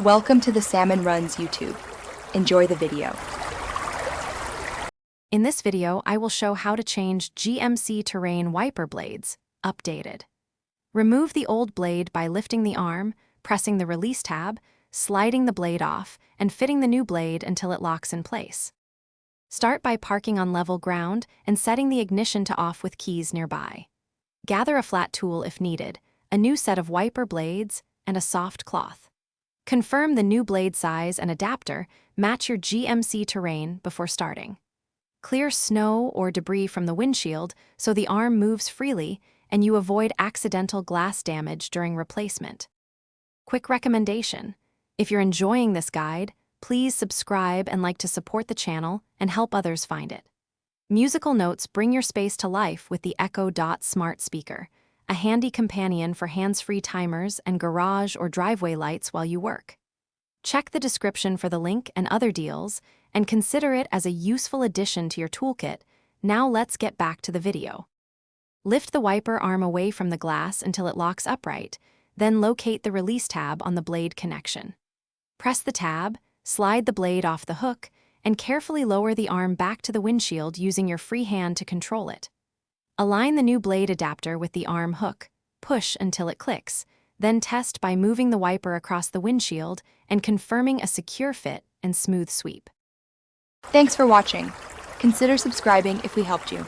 Welcome to the Salmon Runs YouTube. Enjoy the video. In this video, I will show how to change GMC Terrain wiper blades, updated. Remove the old blade by lifting the arm, pressing the release tab, sliding the blade off, and fitting the new blade until it locks in place. Start by parking on level ground and setting the ignition to off with keys nearby. Gather a flat tool if needed, a new set of wiper blades, and a soft cloth. Confirm the new blade size and adapter match your GMC Terrain before starting. Clear snow or debris from the windshield so the arm moves freely and you avoid accidental glass damage during replacement. Quick recommendation: if you're enjoying this guide, please subscribe and like to support the channel and help others find it. Musical notes bring your space to life with the Echo Dot smart speaker, a handy companion for hands-free timers and garage or driveway lights while you work. Check the description for the link and other deals, and consider it as a useful addition to your toolkit. Now let's get back to the video. Lift the wiper arm away from the glass until it locks upright, then locate the release tab on the blade connection. Press the tab, slide the blade off the hook, and carefully lower the arm back to the windshield using your free hand to control it. Align the new blade adapter with the arm hook, push until it clicks, then test by moving the wiper across the windshield and confirming a secure fit and smooth sweep. Thanks for watching. Consider subscribing if we helped you.